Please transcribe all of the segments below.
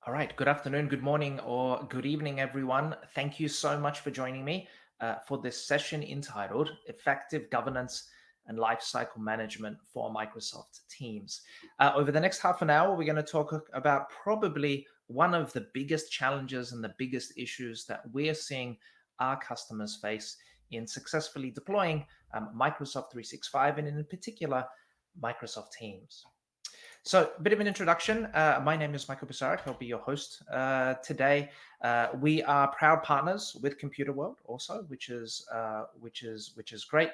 All right. Good afternoon, good morning, or good evening, everyone. Thank you so much for joining me for this session entitled Effective Governance and Lifecycle Management for Microsoft Teams. Over the next half an hour, we're going to talk about probably one of the biggest challenges and the biggest issues that we're seeing our customers face in successfully deploying Microsoft 365 and in particular, Microsoft Teams. So, a bit of an introduction. My name is Michal Pisarek. I'll be your host today. We are proud partners with Computer World, also, which is great.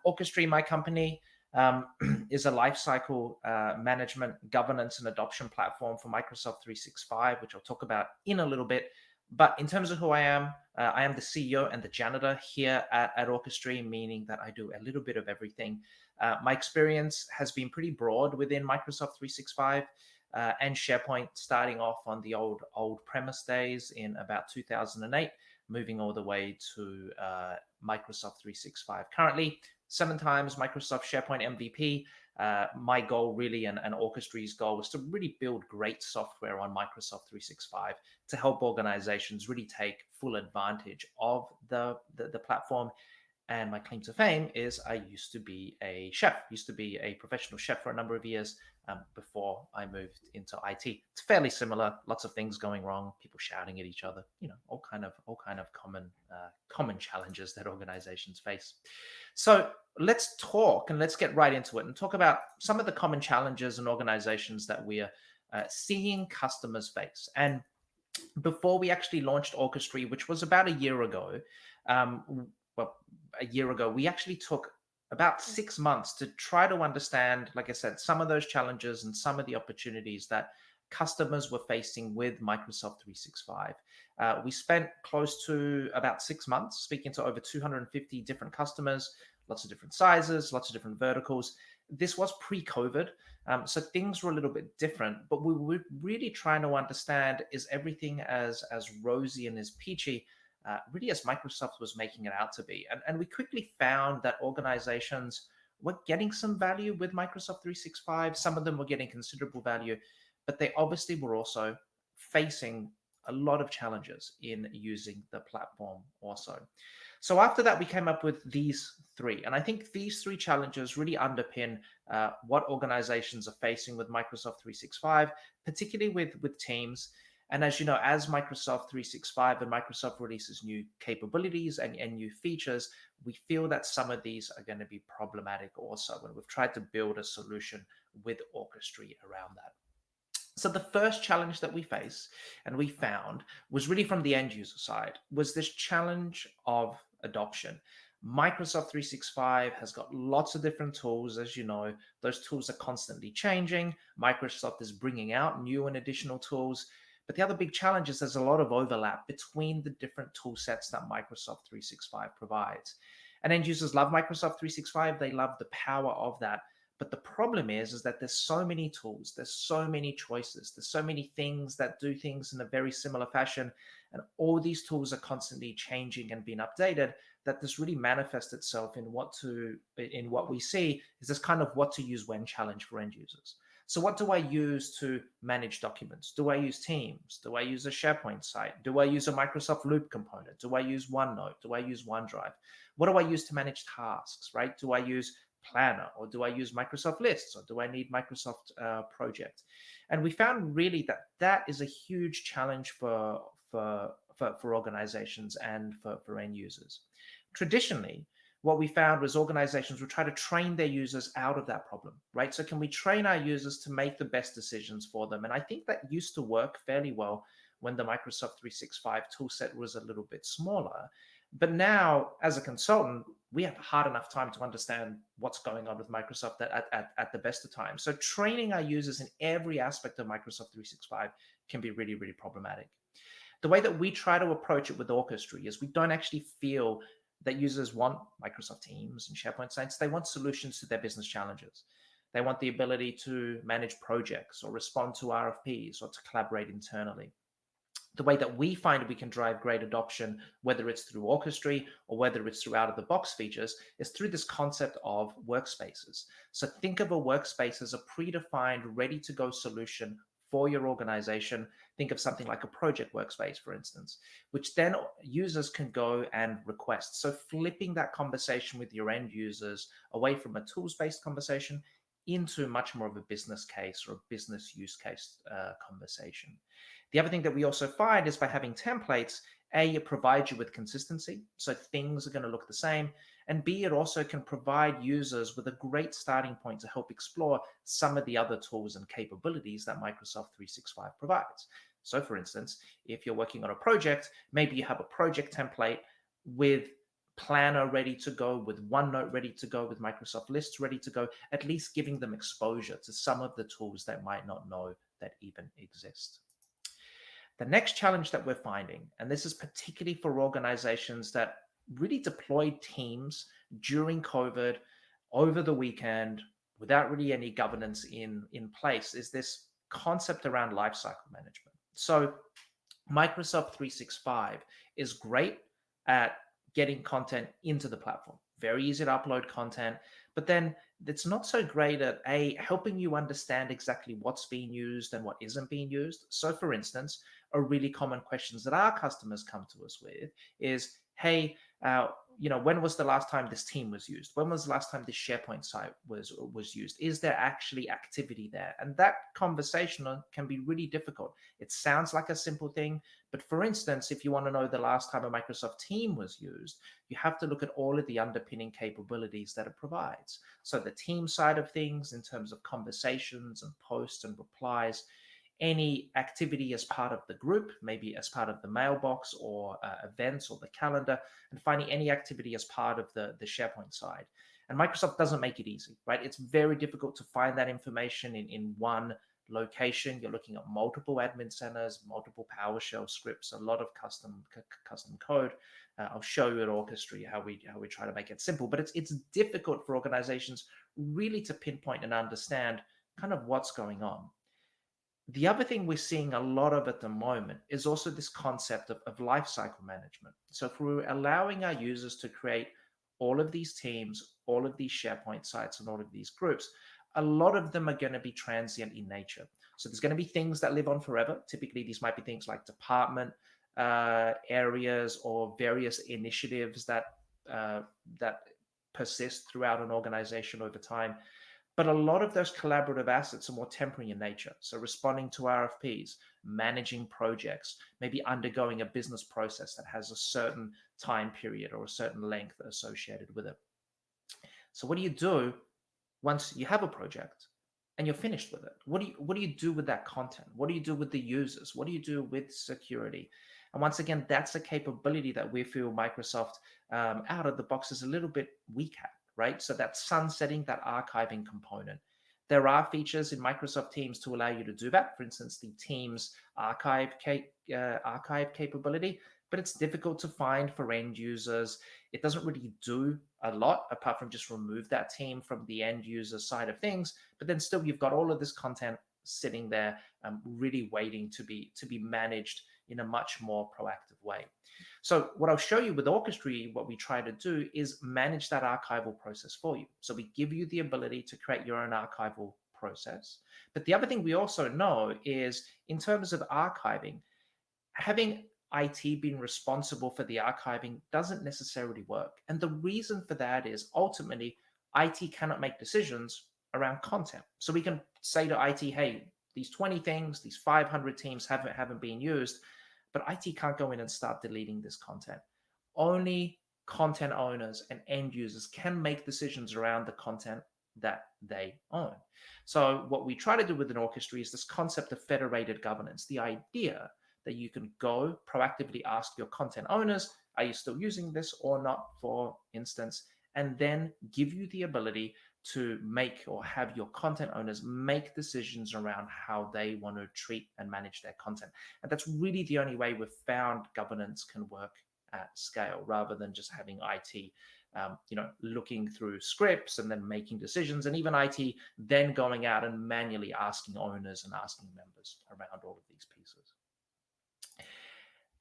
Orchestry, my company, um, is a lifecycle management, governance, and adoption platform for Microsoft 365, which I'll talk about in a little bit. But in terms of who I am the CEO and the janitor here at Orchestry, meaning that I do a little bit of everything. My experience has been pretty broad within Microsoft 365 and SharePoint, starting off on the old premise days in about 2008, moving all the way to Microsoft 365. Currently, 7 times Microsoft SharePoint MVP. My goal really and Orchestry's goal is to really build great software on Microsoft 365 to help organizations really take full advantage of the platform. And my claim to fame is I used to be a chef, used to be a professional chef for a number of years before I moved into IT. It's fairly similar, lots of things going wrong, people shouting at each other, all kind of common challenges that organizations face. So let's talk and let's get right into it and talk about some of the common challenges and organizations that we are seeing customers face. And before we actually launched Orchestry, which was about a year ago, well, a year ago, we actually took about 6 months to try to understand, like I said, some of those challenges and some of the opportunities that customers were facing with Microsoft 365. We spent close to about 6 months speaking to over 250 different customers, lots of different sizes, lots of different verticals. This was pre-COVID, so things were a little bit different, but we were really trying to understand, is everything as rosy and as peachy really as Microsoft was making it out to be? And we quickly found that organizations were getting some value with Microsoft 365. Some of them were getting considerable value, but they obviously were also facing a lot of challenges in using the platform also. So after that, we came up with these three. And I think these three challenges really underpin what organizations are facing with Microsoft 365, particularly with Teams. And as you know, as Microsoft 365 and Microsoft releases new capabilities and new features, we feel that some of these are going to be problematic also. And we've tried to build a solution with Orchestry around that. So the first challenge that we face and we found was really from the end user side, was this challenge of adoption. Microsoft 365 has got lots of different tools. As you know, those tools are constantly changing. Microsoft is bringing out new and additional tools. But the other big challenge is there's a lot of overlap between the different tool sets that Microsoft 365 provides. And end users love Microsoft 365. They love the power of that. But the problem is that there's so many tools, there's so many choices, there's so many things that do things in a very similar fashion, and all these tools are constantly changing and being updated. That this really manifests itself in what we see is this kind of what to use when challenge for end users. So what do I use to manage documents? Do I use Teams? Do I use a SharePoint site? Do I use a Microsoft Loop component? Do I use OneNote? Do I use OneDrive? What do I use to manage tasks, right? Do I use Planner, or do I use Microsoft Lists, or do I need Microsoft Project? And we found really that that is a huge challenge for organizations and for end users. Traditionally, what we found was organizations would try to train their users out of that problem, right? So can we train our users to make the best decisions for them? And I think that used to work fairly well when the Microsoft 365 toolset was a little bit smaller. But now, as a consultant, we have a hard enough time to understand what's going on with Microsoft at the best of times. So training our users in every aspect of Microsoft 365 can be really, really problematic. The way that we try to approach it with Orchestry is we don't actually feel that users want Microsoft Teams and SharePoint sites. They want solutions to their business challenges. They want the ability to manage projects or respond to RFPs or to collaborate internally. The way that we find we can drive great adoption, whether it's through Orchestry or whether it's through out-of-the-box features, is through this concept of workspaces. So think of a workspace as a predefined, ready-to-go solution for your organization. Think of something like a project workspace, for instance, which then users can go and request. So flipping that conversation with your end users away from a tools-based conversation into much more of a business case or a business use case conversation. The other thing that we also find is by having templates, A, it provides you with consistency. So things are going to look the same. And B, it also can provide users with a great starting point to help explore some of the other tools and capabilities that Microsoft 365 provides. So for instance, if you're working on a project, maybe you have a project template with Planner ready to go, with OneNote ready to go, with Microsoft Lists ready to go, at least giving them exposure to some of the tools they might not know that even exist. The next challenge that we're finding, and this is particularly for organizations that really deployed teams during COVID over the weekend without really any governance in place, is this concept around lifecycle management. So Microsoft 365 is great at getting content into the platform. Very easy to upload content, but then it's not so great at helping you understand exactly what's being used and what isn't being used. So for instance, a really common questions that our customers come to us with is, hey, when was the last time this team was used? When was the last time this SharePoint site was used? Is there actually activity there? And that conversation can be really difficult. It sounds like a simple thing, but for instance, if you want to know the last time a Microsoft team was used, you have to look at all of the underpinning capabilities that it provides. So the team side of things in terms of conversations and posts and replies, any activity as part of the group, maybe as part of the mailbox or events or the calendar, and finding any activity as part of the SharePoint side. And Microsoft doesn't make it easy, right? It's very difficult to find that information in one location. You're looking at multiple admin centers, multiple PowerShell scripts, a lot of custom code. I'll show you at Orchestry how we try to make it simple, but it's difficult for organizations really to pinpoint and understand kind of what's going on. The other thing we're seeing a lot of at the moment is also this concept of lifecycle management. So if we're allowing our users to create all of these teams, all of these SharePoint sites, and all of these groups, a lot of them are going to be transient in nature. So there's going to be things that live on forever. Typically, these might be things like department areas or various initiatives that persist throughout an organization over time. But a lot of those collaborative assets are more temporary in nature. So responding to RFPs, managing projects, maybe undergoing a business process that has a certain time period or a certain length associated with it. So what do you do once you have a project and you're finished with it? What do you do with that content? What do you do with the users? What do you do with security? And once again, that's a capability that we feel Microsoft out of the box is a little bit weak at, right? So that sunsetting, that archiving component. There are features in Microsoft Teams to allow you to do that. For instance, the Teams archive capability, but it's difficult to find for end users. It doesn't really do a lot apart from just remove that team from the end user side of things. But then still, you've got all of this content sitting there, really waiting to be managed in a much more proactive way. So what I'll show you with Orchestry, what we try to do is manage that archival process for you. So we give you the ability to create your own archival process. But the other thing we also know is in terms of archiving, having IT being responsible for the archiving doesn't necessarily work. And the reason for that is ultimately IT cannot make decisions around content. So we can say to IT, hey, these 20 things, these 500 teams haven't been used, but IT can't go in and start deleting this content. Only content owners and end users can make decisions around the content that they own. So what we try to do with an Orchestry is this concept of federated governance, the idea that you can go proactively ask your content owners, are you still using this or not, for instance, and then give you the ability to make or have your content owners make decisions around how they want to treat and manage their content. And that's really the only way we've found governance can work at scale, rather than just having IT looking through scripts and then making decisions, and even IT then going out and manually asking owners and asking members around all of these pieces.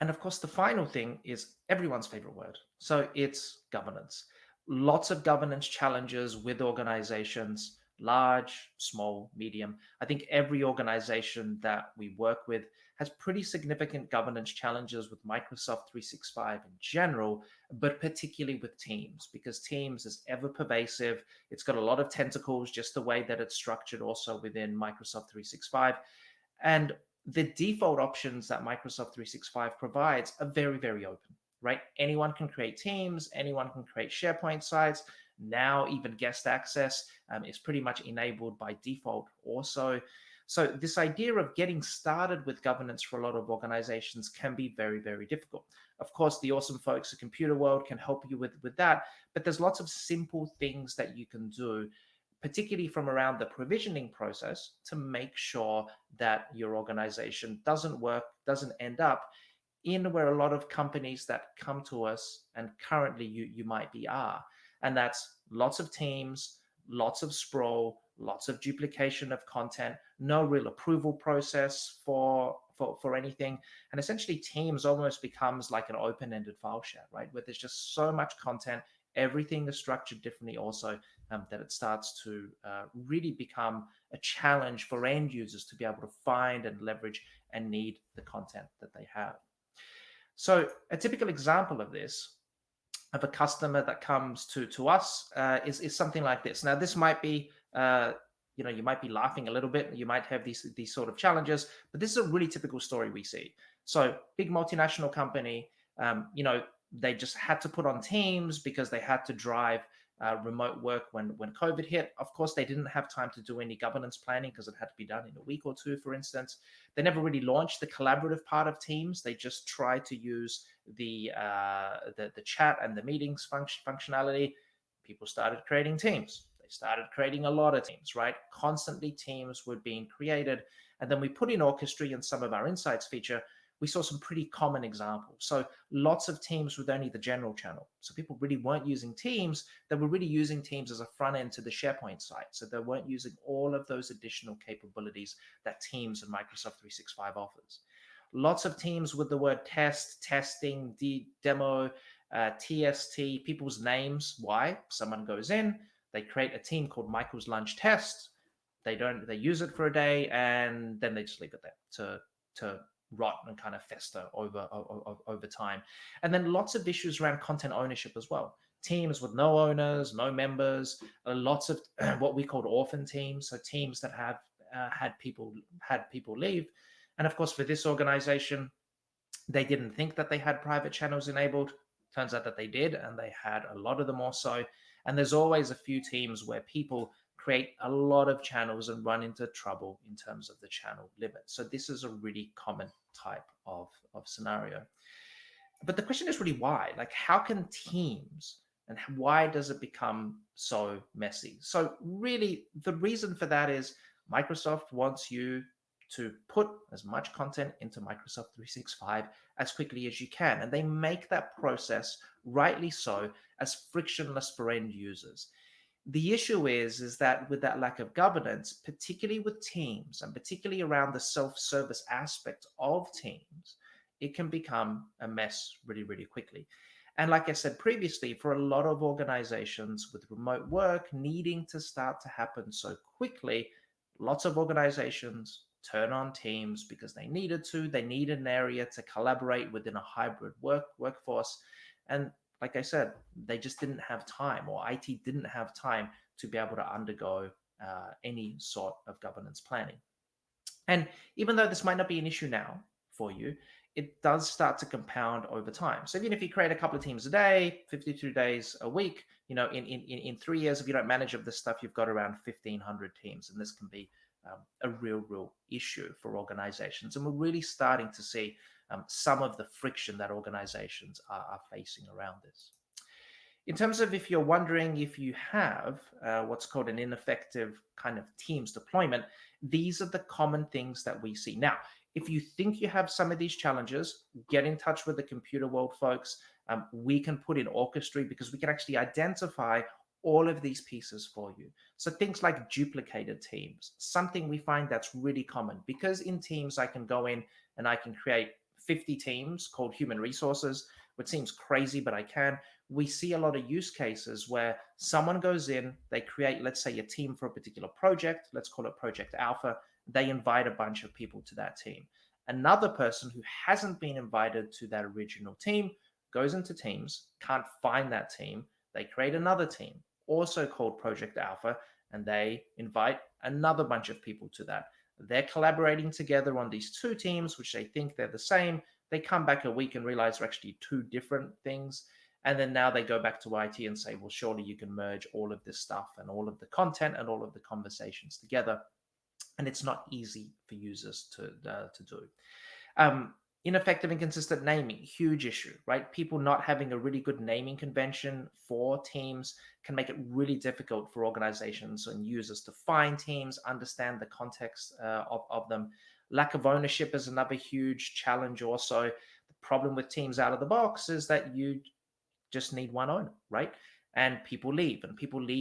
And of course, the final thing is everyone's favorite word. So it's governance. Lots of governance challenges with organizations, large, small, medium. I think every organization that we work with has pretty significant governance challenges with Microsoft 365 in general, but particularly with Teams, because Teams is ever pervasive. It's got a lot of tentacles, just the way that it's structured also within Microsoft 365. And the default options that Microsoft 365 provides are very, very open, right? Anyone can create teams, anyone can create SharePoint sites. Now, even guest access is pretty much enabled by default also. So, this idea of getting started with governance for a lot of organizations can be very, very difficult. Of course, the awesome folks at Computer World can help you with that, but there's lots of simple things that you can do, particularly from around the provisioning process, to make sure that your organization doesn't end up in where a lot of companies that come to us and currently you might be are. And that's lots of teams, lots of sprawl, lots of duplication of content, no real approval process for anything. And essentially Teams almost becomes like an open-ended file share, right? Where there's just so much content, everything is structured differently also, that it starts to really become a challenge for end users to be able to find and leverage and need the content that they have. So a typical example of this, of a customer that comes to us, is something like this. Now, this might be, you might be laughing a little bit. You might have these sort of challenges, but this is a really typical story we see. So, big multinational company, they just had to put on Teams because they had to drive remote work when COVID hit. Of course, they didn't have time to do any governance planning because it had to be done in a week or two, for instance. They never really launched the collaborative part of Teams. They just tried to use the chat and the meetings functionality. People started creating teams. They started creating a lot of teams, right? Constantly teams were being created. And then we put in Orchestry and some of our insights feature. We saw some pretty common examples. So lots of teams with only the general channel. So people really weren't using Teams. They were really using Teams as a front end to the SharePoint site. So they weren't using all of those additional capabilities that Teams and Microsoft 365 offers. Lots of teams with the word test, testing, demo, TST, people's names. Why? Someone goes in, they create a team called Michael's Lunch Test. They use it for a day, and then they just leave it there to rot and kind of fester over time. And then lots of issues around content ownership as well. Teams with no owners, no members, lots of what we called orphan teams, so teams that have had people leave. And of course, for this organization, they didn't think that they had private channels enabled. Turns out that they did, and they had a lot of them also. And there's always a few teams where people create a lot of channels and run into trouble in terms of the channel limit. So this is a really common type of scenario. But the question is really why? Like, how can teams, and why does it become so messy? So really, the reason for that is Microsoft wants you to put as much content into Microsoft 365 as quickly as you can. And they make that process, rightly so, as frictionless for end users. The issue is that with that lack of governance, particularly with teams and particularly around the self-service aspect of teams, it can become a mess really, really quickly. And like I said previously, for a lot of organizations with remote work needing to start to happen so quickly, lots of organizations turn on Teams because they needed to. They needed an area to collaborate within a hybrid workforce. And like I said, they just didn't have time, or IT didn't have time to be able to undergo any sort of governance planning. And even though this might not be an issue now for you, it does start to compound over time. So even if you create a couple of teams a day, 52 days a week, in 3 years, if you don't manage of this stuff, you've got around 1,500 teams. And this can be a real issue for organizations. And we're really starting to see some of the friction that organizations are facing around this. In terms of, if you're wondering if you have what's called an ineffective kind of Teams deployment, these are the common things that we see. Now, if you think you have some of these challenges, get in touch with the Computer World folks. We can put in Orchestry because we can actually identify all of these pieces for you. So things like duplicated teams, something we find that's really common, because in Teams, I can go in and I can create 50 teams called human resources, which seems crazy, but I can. we see a lot of use cases where someone goes in, they create, let's say, a team for a particular project, let's call it Project Alpha. They invite a bunch of people to that team. Another person who hasn't been invited to that original team goes into Teams, can't find that team. They create another team, also called Project Alpha, and they invite another bunch of people to that. They're collaborating together on these two teams, which they think they're the same. They come back a week and realize they're actually two different things. And then now they go back to IT and say, well, surely you can merge all of this stuff and all of the content and all of the conversations together. And it's not easy for users to do. Ineffective and consistent naming, huge issue, right? People not having a really good naming convention for teams can make it really difficult for organizations and users to find teams, understand the context of them. Lack of ownership is another huge challenge also. The problem with teams out of the box is that you just need one owner, right? And people leave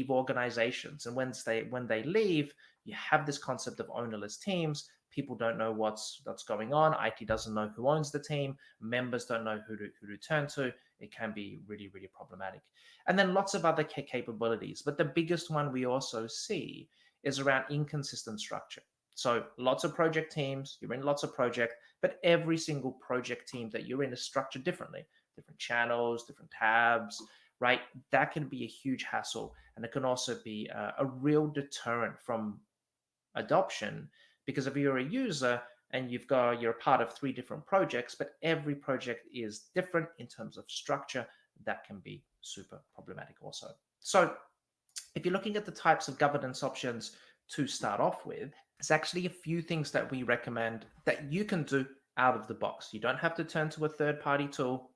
organizations. And when they leave, you have this concept of ownerless teams. People don't know what's going on. IT doesn't know who owns the team. Members don't know who to turn to. It can be really, really problematic. And then lots of other capabilities. But the biggest one we also see is around inconsistent structure. So lots of project teams, you're in lots of projects, but every single project team that you're in is structured differently. Different channels, different tabs, right? That can be a huge hassle. And it can also be a real deterrent from adoption, because if you're a user and you're a part of 3 different projects, but every project is different in terms of structure, that can be super problematic also. So if you're looking at the types of governance options to start off with, there's actually a few things that we recommend that you can do out of the box. You don't have to turn to a third-party tool.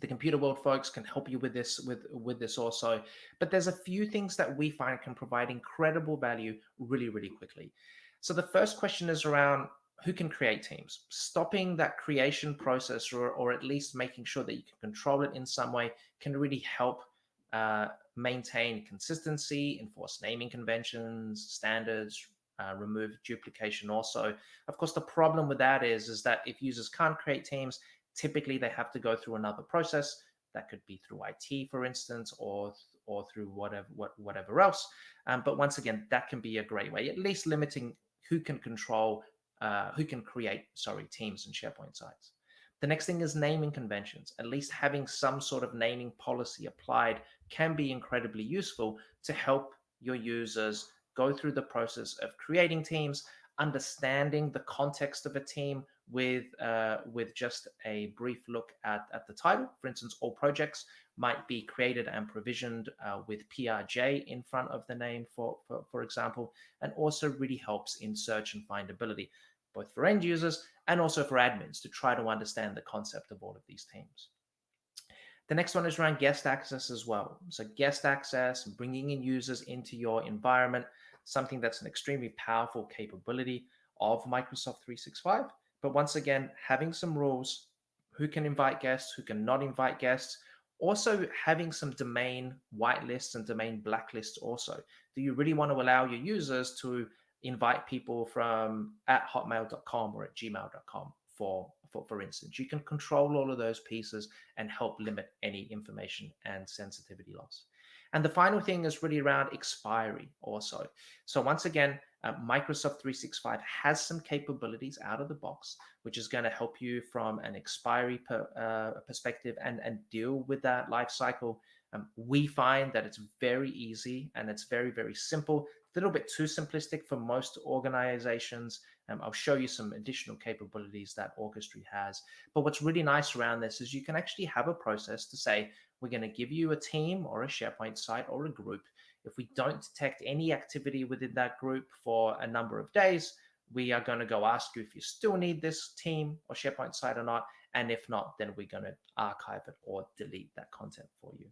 The computer world folks can help you with this also, but there's a few things that we find can provide incredible value really, really quickly. So the first question is around who can create teams. Stopping that creation process, or at least making sure that you can control it in some way, can really help maintain consistency, enforce naming conventions, standards, remove duplication also. Of course, the problem with that is that if users can't create teams, typically they have to go through another process. That could be through IT, for instance, or through whatever else. But once again, that can be a great way, at least limiting who can create teams and SharePoint sites. The next thing is naming conventions. At least having some sort of naming policy applied can be incredibly useful to help your users go through the process of creating teams, understanding the context of a team with just a brief look at the title. For instance, all projects might be created and provisioned with PRJ in front of the name, for example, and also really helps in search and findability, both for end users and also for admins to try to understand the concept of all of these teams. The next one is around guest access as well. So guest access, bringing in users into your environment, something that's an extremely powerful capability of Microsoft 365. But once again, having some rules, who can invite guests, who cannot invite guests, also having some domain whitelists and domain blacklists also. Do you really want to allow your users to invite people from at hotmail.com or at gmail.com for instance? You can control all of those pieces and help limit any information and sensitivity loss. And the final thing is really around expiry also. So once again, Microsoft 365 has some capabilities out of the box, which is going to help you from an expiry perspective and deal with that life cycle. We find that it's very easy and it's very, very simple. A little bit too simplistic for most organizations. I'll show you some additional capabilities that Orchestry has. But what's really nice around this is you can actually have a process to say, we're going to give you a team or a SharePoint site or a group. If we don't detect any activity within that group for a number of days, we are going to go ask you if you still need this team or SharePoint site or not. And if not, then we're going to archive it or delete that content for you.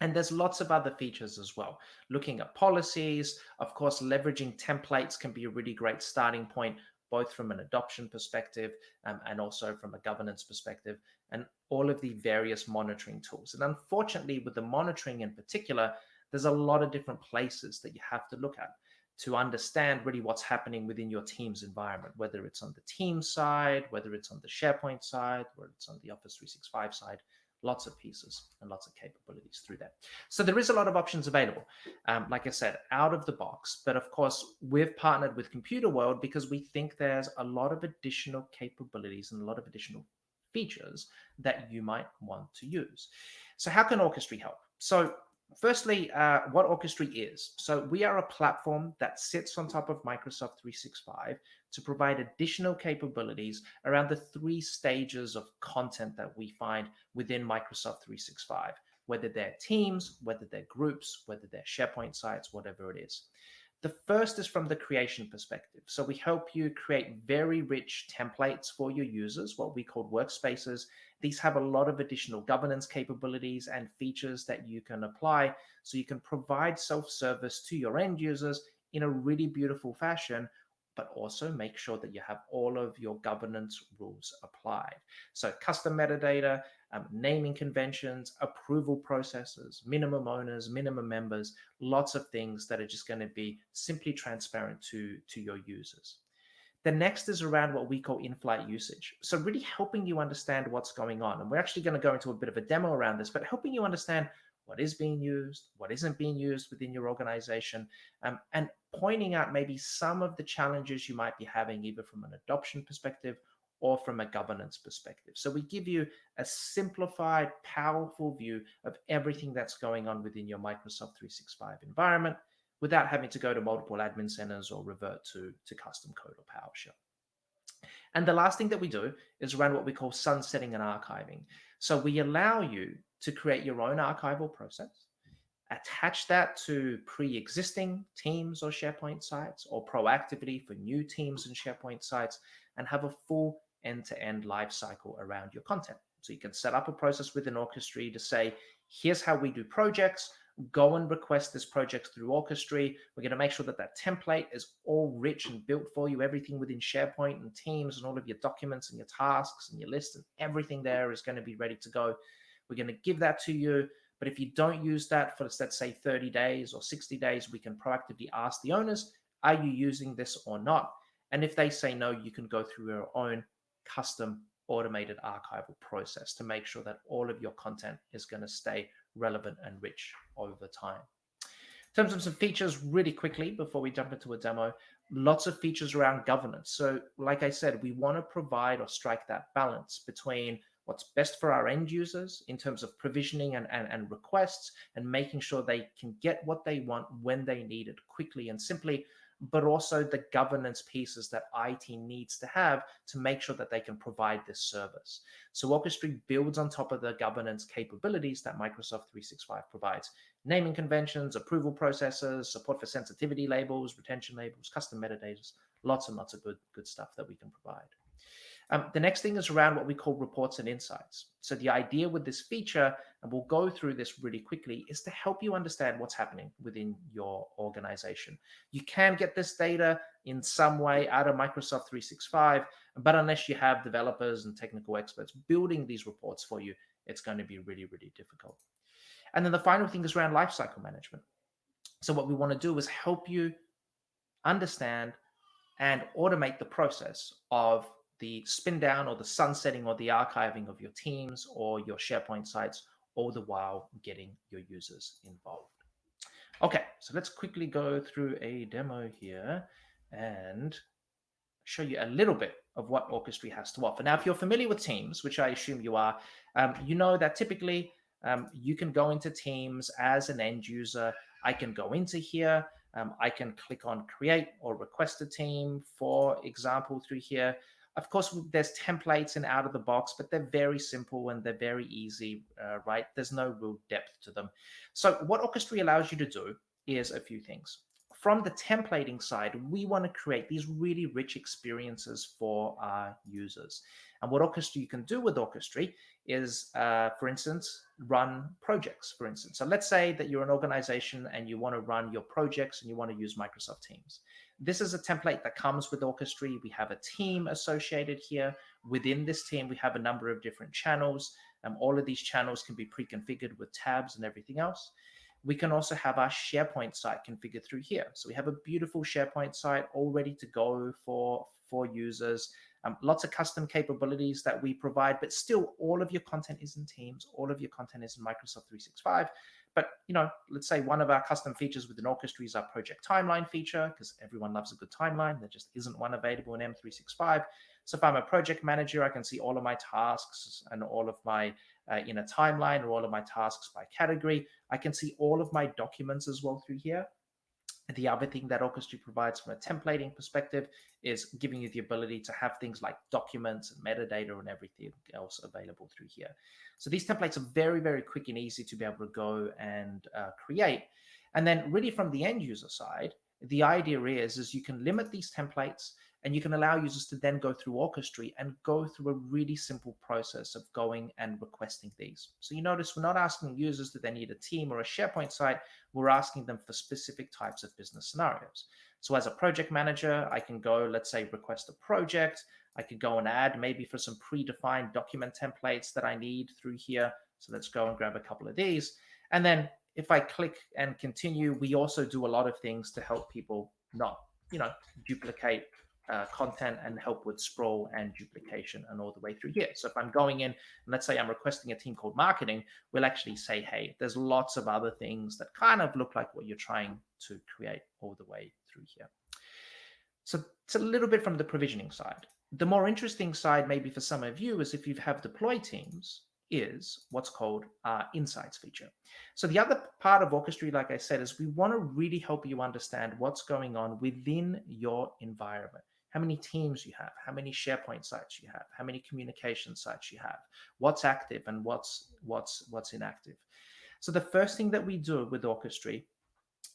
And there's lots of other features as well. Looking at policies, of course, leveraging templates can be a really great starting point, both from an adoption perspective and also from a governance perspective, and all of the various monitoring tools. And unfortunately, with the monitoring in particular, there's a lot of different places that you have to look at to understand really what's happening within your team's environment, whether it's on the team side, whether it's on the SharePoint side, whether it's on the Office 365 side, Lots of pieces and lots of capabilities through that. So there is a lot of options available, like I said, out of the box. But of course, we've partnered with Computer World because we think there's a lot of additional capabilities and a lot of additional features that you might want to use. So how can Orchestry help? So firstly, what Orchestry is. So we are a platform that sits on top of Microsoft 365 to provide additional capabilities around the three stages of content that we find within Microsoft 365, whether they're teams, whether they're groups, whether they're SharePoint sites, whatever it is. The first is from the creation perspective. So we help you create very rich templates for your users, what we call workspaces. These have a lot of additional governance capabilities and features that you can apply so you can provide self-service to your end users in a really beautiful fashion, but also make sure that you have all of your governance rules applied. So custom metadata, naming conventions, approval processes, minimum owners, minimum members, lots of things that are just going to be simply transparent to your users. The next is around what we call in-flight usage. So really helping you understand what's going on. And we're actually going to go into a bit of a demo around this, but helping you understand what is being used, what isn't being used within your organization, and pointing out maybe some of the challenges you might be having, either from an adoption perspective or from a governance perspective. So we give you a simplified, powerful view of everything that's going on within your Microsoft 365 environment without having to go to multiple admin centers or revert to custom code or PowerShell. And the last thing that we do is around what we call sunsetting and archiving. So we allow you to create your own archival process, attach that to pre-existing Teams or SharePoint sites, or proactively for new Teams and SharePoint sites, and have a full end-to-end life cycle around your content. So you can set up a process within Orchestry to say, here's how we do projects. Go and request this project through Orchestry. We're going to make sure that that template is all rich and built for you. Everything within SharePoint and Teams and all of your documents and your tasks and your list and everything there is going to be ready to go. We're going to give that to you. But if you don't use that for, let's say, 30 days or 60 days, we can proactively ask the owners, are you using this or not? And if they say no, you can go through your own custom automated archival process to make sure that all of your content is going to stay relevant and rich over time. In terms of some features really quickly before we jump into a demo, lots of features around governance. So like I said, we want to provide or strike that balance between what's best for our end users in terms of provisioning and requests and making sure they can get what they want when they need it quickly and simply, but also the governance pieces that IT needs to have to make sure that they can provide this service. So Orchestry builds on top of the governance capabilities that Microsoft 365 provides. Naming conventions, approval processes, support for sensitivity labels, retention labels, custom metadata, lots and lots of good stuff that we can provide. The next thing is around what we call reports and insights. So the idea with this feature, and we'll go through this really quickly, is to help you understand what's happening within your organization. You can get this data in some way out of Microsoft 365, but unless you have developers and technical experts building these reports for you, it's going to be really, really difficult. And then the final thing is around lifecycle management. So what we want to do is help you understand and automate the process of the spin down or the sunsetting or the archiving of your teams or your SharePoint sites, all the while getting your users involved. Okay, so let's quickly go through a demo here and show you a little bit of what Orchestry has to offer. Now, if you're familiar with Teams, which I assume you are, you know that typically you can go into Teams as an end user. I can go into here. I can click on create or request a team, for example, through here. Of course, there's templates and out of the box, but they're very simple and they're very easy, right? There's no real depth to them. So what Orchestry allows you to do is a few things. From the templating side, we want to create these really rich experiences for our users. And what Orchestry you can do with Orchestry is, for instance, run projects, for instance. So let's say that you're an organization and you want to run your projects and you want to use Microsoft Teams. This is a template that comes with Orchestry. We have a team associated here. Within this team, we have a number of different channels. All of these channels can be pre-configured with tabs and everything else. we can also have our SharePoint site configured through here. So we have a beautiful SharePoint site all ready to go for users. Lots of custom capabilities that we provide, but still all of your content is in Teams, all of your content is in Microsoft 365. But let's say one of our custom features within Orchestry is our project timeline feature, because everyone loves a good timeline. There just isn't one available in M365. So if I'm a project manager, I can see all of my tasks and all of my in a timeline, or all of my tasks by category. I can see all of my documents as well through here. The other thing that Orchestry provides from a templating perspective is giving you the ability to have things like documents and metadata and everything else available through here. So these templates are very, very quick and easy to be able to go and create. And then really from the end user side, the idea is you can limit these templates, and you can allow users to then go through Orchestry and go through a really simple process of going and requesting these. So you notice we're not asking users that they need a team or a SharePoint site. We're asking them for specific types of business scenarios. So as a project manager, I can go, let's say, request a project. I could go and add maybe for some predefined document templates that I need through here. So let's go and grab a couple of these. And then if I click and continue, we also do a lot of things to help people not, duplicate content, and help with sprawl and duplication and all the way through here. So if I'm going in and let's say I'm requesting a team called marketing, we'll actually say, hey, there's lots of other things that kind of look like what you're trying to create all the way through here. So it's a little bit from the provisioning side. The more interesting side, maybe for some of you, is if you have deployed teams, is what's called our insights feature. So the other part of Orchestry, like I said, is we want to really help you understand what's going on within your environment. How many teams you have, how many SharePoint sites you have, how many communication sites you have, what's active and what's inactive. So the first thing that we do with Orchestry,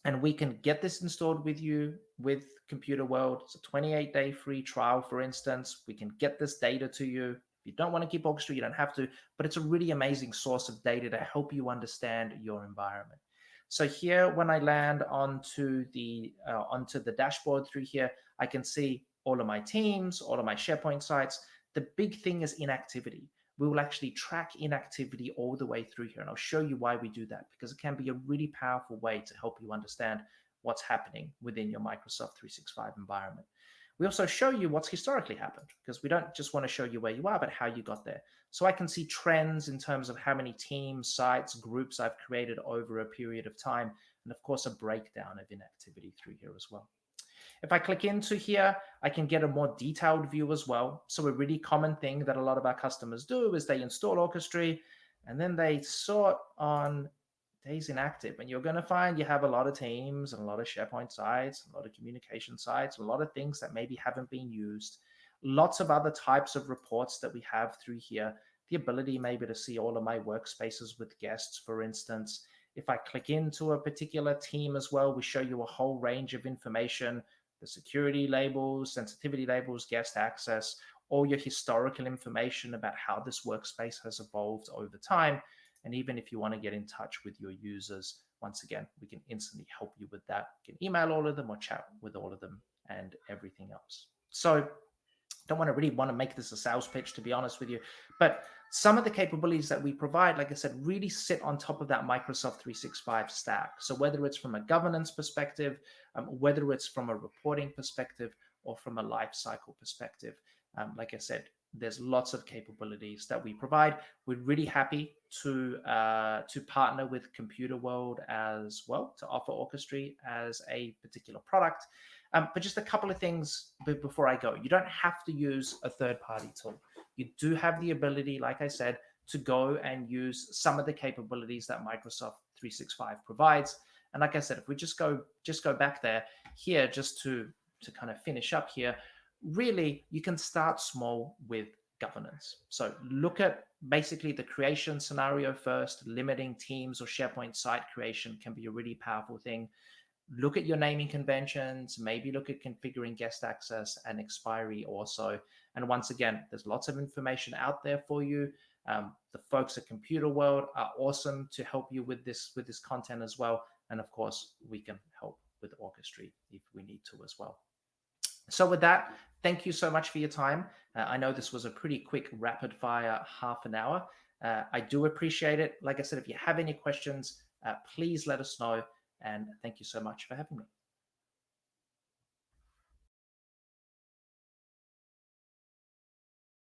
and we can get this installed with you with Computer World. It's a 28-day free trial, for instance. We can get this data to you. If you don't want to keep Orchestra, you don't have to, but it's a really amazing source of data to help you understand your environment. So here, when I land onto the dashboard through here, I can see all of my teams, all of my SharePoint sites. The big thing is inactivity. We will actually track inactivity all the way through here. And I'll show you why we do that, because it can be a really powerful way to help you understand what's happening within your Microsoft 365 environment. We also show you what's historically happened, because we don't just want to show you where you are, but how you got there. So I can see trends in terms of how many teams, sites, groups I've created over a period of time, and of course, a breakdown of inactivity through here as well. If I click into here, I can get a more detailed view as well. So a really common thing that a lot of our customers do is they install Orchestry, and then they sort on days inactive. And you're going to find you have a lot of teams and a lot of SharePoint sites, a lot of communication sites, a lot of things that maybe haven't been used. Lots of other types of reports that we have through here. The ability maybe to see all of my workspaces with guests, for instance. If I click into a particular team as well, we show you a whole range of information, the security labels, sensitivity labels, guest access, all your historical information about how this workspace has evolved over time. And even if you want to get in touch with your users, once again, we can instantly help you with that. You can email all of them or chat with all of them and everything else. So don't really want to make this a sales pitch, to be honest with you, but some of the capabilities that we provide, like I said, really sit on top of that Microsoft 365 stack. So whether it's from a governance perspective, whether it's from a reporting perspective, or from a lifecycle perspective, like I said, there's lots of capabilities that we provide. We're really happy to partner with Computer World as well to offer Orchestry as a particular product. But just a couple of things before I go. You don't have to use a third-party tool. You do have the ability, like I said, to go and use some of the capabilities that Microsoft 365 provides. And like I said, if we just go back there here, just to kind of finish up here, really, you can start small with governance. So look at basically the creation scenario first. Limiting teams or SharePoint site creation can be a really powerful thing. Look at your naming conventions, maybe look at configuring guest access and expiry also. And once again, there's lots of information out there for you. The folks at Computer World are awesome to help you with this content as well. And of course, we can help with Orchestry if we need to as well. So with that, thank you so much for your time. I know this was a pretty quick rapid fire half an hour. I do appreciate it. Like I said, if you have any questions, please let us know. And thank you so much for having me.